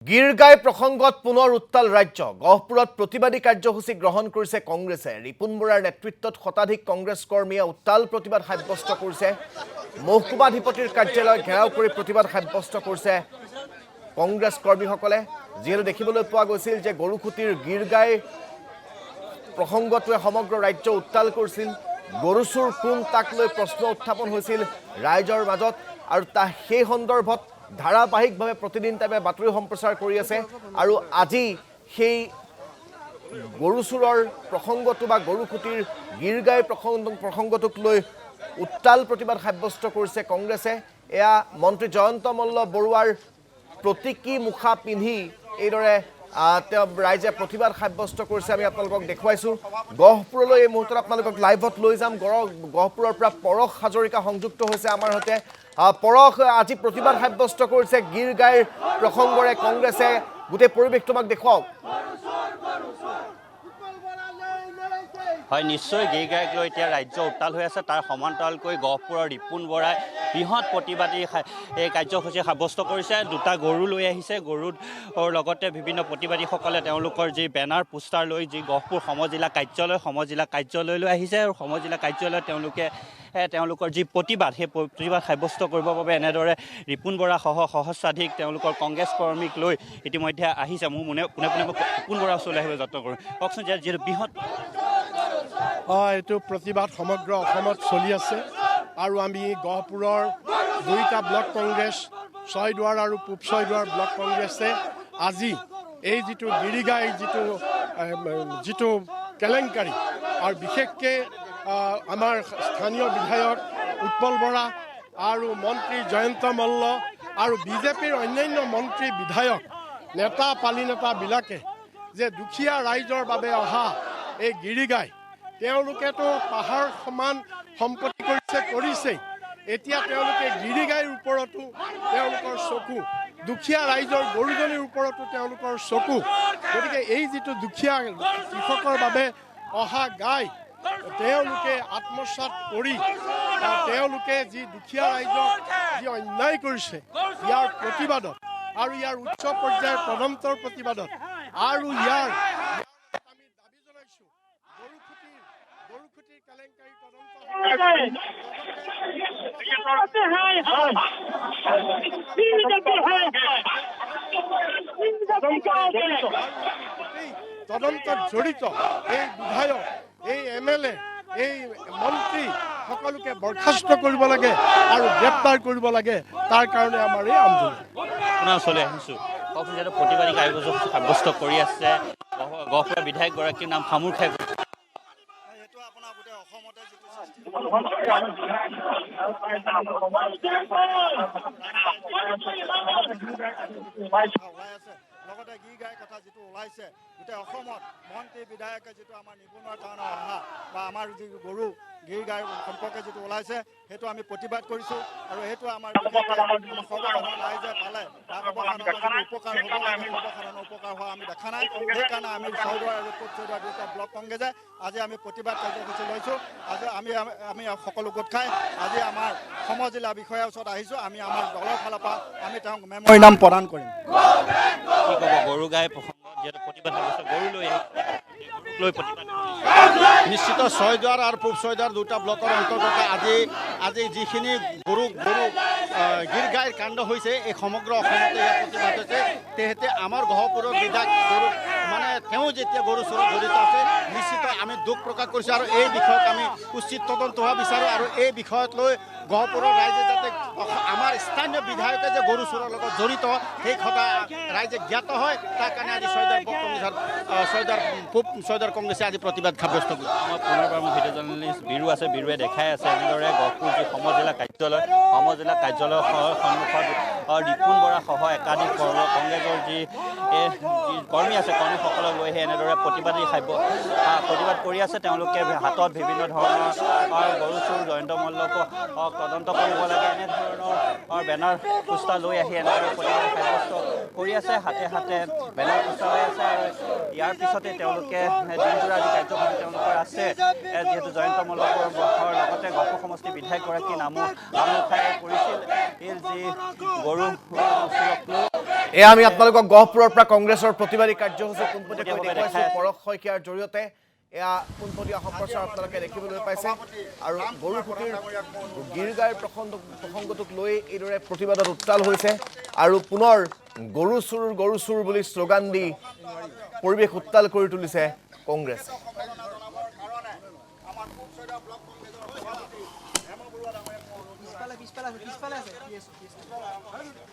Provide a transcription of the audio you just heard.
গিৰগাই প্ৰসংগত পুনৰ উত্তাল ৰাজ্য গহপুৰত প্ৰতিবাদী কাৰ্যসূচী গ্ৰহণ কৰিছে কংগ্ৰেছে ৰিপুন বৰাৰ নেতৃত্বত শতাধিক কংগ্ৰেছ কৰ্মীয়ে উত্তাল প্ৰতিবাদ সাব্যস্ত কৰিছে মহকুমাধিপতিৰ কাৰ্যালয় ঘেৰাও কৰি প্ৰতিবাদ সাব্যস্ত কৰিছে কংগ্ৰেছ কৰ্মীসকলে যিহেতু দেখিবলৈ পোৱা গৈছিল যে গৰুখুটিৰ গিৰগাই প্ৰসংগটোৱে সমগ্ৰ ৰাজ্য উত্তাল কৰিছিল গৰুচুৰ কোন তাক লৈ প্ৰশ্ন উত্থাপন হৈছিল ৰাইজৰ মাজত আৰু সেই সন্দৰ্ভত ধাৰাবাহিকভাৱে প্ৰতিদিন টাইমে বাতৰি সম্প্ৰচাৰ কৰি আছে আৰু আজি সেই গৰুচুৰৰ প্ৰসংগটো বা গৰুখুটিৰ গিৰগাই প্ৰসংগটোক লৈ উত্তাল প্ৰতিবাদ সাব্যস্ত কৰিছে কংগ্ৰেছে এয়া মন্ত্ৰী জয়ন্ত মল্ল বৰুৱাৰ প্ৰতীকী মুখা পিন্ধি এইদৰে ৰাইজে প্ৰতিবাদ সাব্যস্ত কৰিছে আমি আপোনালোকক দেখুৱাইছোঁ গহপুৰলৈ এই মুহূৰ্তত আপোনালোকক লাইভত লৈ যাম গহপুৰৰ পৰা পৰশ হাজৰিকা সংযুক্ত হৈছে আমাৰ সৈতে পৰশ আজি প্ৰতিবাদ সাব্যস্ত কৰিছে গিৰগাইৰ প্ৰসংগৰে কংগ্ৰেছে গোটেই পৰিৱেশ তোমাক দেখুৱাওক হয় নিশ্চয় গিৰগাইক লৈ এতিয়া ৰাজ্য উত্তাল হৈ আছে তাৰ সমান্তৰালকৈ গহপুৰৰ ৰিপুন বৰাই বৃহৎ প্ৰতিবাদী এই কাৰ্যসূচী সাব্যস্ত কৰিছে দুটা গৰু লৈ আহিছে গৰুৰ লগতে বিভিন্ন প্ৰতিবাদীসকলে তেওঁলোকৰ যি বেনাৰ পোষ্টাৰ লৈ যি গহপুৰ সমজিলা কাৰ্যালয়লৈ আহিছে আৰু সমজিলা কাৰ্যালয়ত তেওঁলোকৰ যি প্ৰতিবাদ সেই প্ৰতিবাদ সাব্যস্ত কৰিবৰ বাবে এনেদৰে ৰিপুন বৰা সহ সহস্ৰাধিক তেওঁলোকৰ কংগ্ৰেছ কৰ্মীক লৈ ইতিমধ্যে আহিছে মোৰ পোনে পোনে ৰিপুন বৰাৰ ওচৰলৈ আহিবলৈ যত্ন কৰোঁ কওকচোন যিহেতু বৃহৎ এইটো প্ৰতিবাদ সমগ্ৰ অসমত চলি আছে আৰু আমি গহপুৰৰ দুইটা ব্লক কংগ্ৰেছ ছয়দুৱাৰ আৰু পূব ছয়দুৱাৰ ব্লক কংগ্ৰেছে আজি এই যিটো গিৰিগাই যিটো কেলেংকাৰী আৰু বিশেষকৈ আমাৰ স্থানীয় বিধায়ক উৎপল বৰা আৰু মন্ত্ৰী জয়ন্ত মল্ল আৰু বিজেপিৰ অন্যান্য মন্ত্ৰী বিধায়ক নেতা পালি নেতাবিলাকে যে দুখীয়া ৰাইজৰ বাবে অহা এই গিৰিগাই তেওঁলোকেতো পাহাৰ সমান সম্পত্তি কৰিছেই এতিয়া তেওঁলোকে গিৰিগাইৰ ওপৰতো তেওঁলোকৰ চকু দুখীয়া ৰাইজৰ গৰুজনীৰ ওপৰতো তেওঁলোকৰ চকু গতিকে এই যিটো দুখীয়া কৃষকৰ বাবে অহা গাই তেওঁলোকে আত্মসাৎ কৰি তেওঁলোকে যি দুখীয়া ৰাইজক যি অন্যায় কৰিছে ইয়াৰ প্ৰতিবাদত আৰু ইয়াৰ উচ্চ পৰ্যায়ৰ তদন্তৰ প্ৰতিবাদত আৰু ইয়াৰ আমি দাবী জনাইছোঁ গৰুখুটিৰ কেলেংকাৰী তদন্ত তদন্তত জড়িত এই বিধায়ক এই MLA এই মন্ত্ৰী সকলোকে বৰ্খাস্ত কৰিব লাগে আৰু গ্ৰেপ্তাৰ কৰিব লাগে তাৰ কাৰণে আমাৰ এই আন্দোলন আপোনাৰ ওচৰলৈ আহিছোঁ কওকচোন যিহেতু প্ৰতিবাদী কাৰ্যসূচী সাব্যস্ত কৰি আছে গহপুৰৰ বিধায়কগৰাকীৰ নাম সামুৰ খাই লগতে গিৰগাইৰ কথা যিটো ওলাইছে গোটেই অসমত মন্ত্ৰী বিধায়কে যিটো আমাৰ নিবনুৱাৰ কাৰণে অহা বা আমাৰ যি গৰু গিৰগাইৰ সম্পৰ্কে যিটো ওলাইছে সেইটো আমি প্ৰতিবাদ কৰিছোঁ আৰু সেইটো আমাৰ সৰ্বসাধাৰণ ৰাইজে পালে তাৰ সৰ্বসাধাৰণৰ উপকাৰ হ'ব লাগে সৰ্বসাধাৰণৰ উপকাৰ হোৱা আমি দেখা নাই সেইকাৰণে আমি ছয়দুৱাৰ আৰু পূব ছয়দুৱাৰ দুটা ব্লক কংগ্ৰেছে আজি আমি প্ৰতিবাদ কাৰ্যসূচী লৈছোঁ আজি আমি সকলো গোট খাই আজি আমাৰ সমজিলা বিষয়াৰ ওচৰত আহিছোঁ আমি আমাৰ দলৰ ফালৰ পৰা আমি তেওঁক মেম'ৰেণ্ডাম প্ৰদান কৰিম কি ক'ব গৰু গাই প্ৰসংগত যিহেতু প্ৰতিবাদ সাব্যস্ত গৰু লৈ প্ৰতিবাদ নিশ্চিত ছয়দুৱাৰ আৰু পূব ছয়দুৱাৰ দুটা ব্লকৰ অন্তৰ্গত আজি যিখিনি গৰু গিৰগাইৰ কাণ্ড হৈছে এই সমগ্ৰ অসমতে ইয়াৰ প্ৰতিবাদ হৈছে তেহেতে আমাৰ গহপুৰৰ বিধায়ক গৰু মানে তেওঁ যেতিয়া গৰু চোৰত জড়িত আছে নিশ্চিত আমি দুখ প্ৰকাশ কৰিছোঁ আৰু এই বিষয়ত আমি উচিত তদন্ত হোৱা বিচাৰোঁ আৰু এই বিষয়ত লৈ গহপুৰৰ ৰাইজে যাতে আমাৰ স্থানীয় বিধায়কে যে গৰু চোৰৰ লগত জড়িত সেই কথা ৰাইজে জ্ঞাত হয় তাৰ কাৰণে আজি পূব ছয়দুৱাৰ কংগ্ৰেছে আজি প্ৰতিবাদ সাব্যস্ত কৰিছে মই পুনৰবাৰ মোৰ ভিডিঅ' জাৰ্নেলিষ্ট বিৰু আছে বিৰুৱে দেখাই আছে এনেদৰে গহপুৰ যি সমজিলা কাৰ্যালয়ৰ সন্মুখত ৰিপুন বৰা সহ একাধিক কংগ্ৰেছৰ যি কৰ্মী আছে কৰ্মীসকলক লৈ সেই এনেদৰে প্ৰতিবাদ কৰি আছে তেওঁলোকে হাতত বিভিন্ন ধৰণৰ গৰু চুৰ জয়ন্ত মল্লক তদন্ত কৰিব লাগে এনেধৰণৰ বেনাৰ পোষ্টাৰ লৈ আহি এনেদৰে প্ৰতিবাদ সাব্যস্ত কৰি আছে হাতে হাতে বেনাৰ পোষ্টাৰ লৈ আছে আৰু ইয়াৰ পিছতে তেওঁলোকে দিনজোৰা যি কাৰ্যসূচী তেওঁলোকৰ আছে যিহেতু জয়ন্ত মল্লকৰ লগতে গহপুৰ সমষ্টিৰ বিধায়কগৰাকী নামো খাই পৰিছিল এই যি গৰু এয়া আমি আপোনালোকক গহপুৰৰ পৰা কংগ্ৰেছৰ প্ৰতিবাদী কাৰ্যসূচী পোনপটীয়াকৈ দেখুৱাইছোঁ পৰশ শইকীয়াৰ জৰিয়তে এয়া পোনপটীয়া সম্প্ৰচাৰ আপোনালোকে দেখিবলৈ পাইছে আৰু গৰু খুঁটিৰ গীৰ গাইৰ প্ৰসংগটোক লৈ এইদৰে প্ৰতিবাদত উত্তাল হৈছে আৰু পুনৰ গৰু চুৰ বুলি শ্লোগান দি পৰিৱেশ উত্তাল কৰি তুলিছে কংগ্ৰেছে।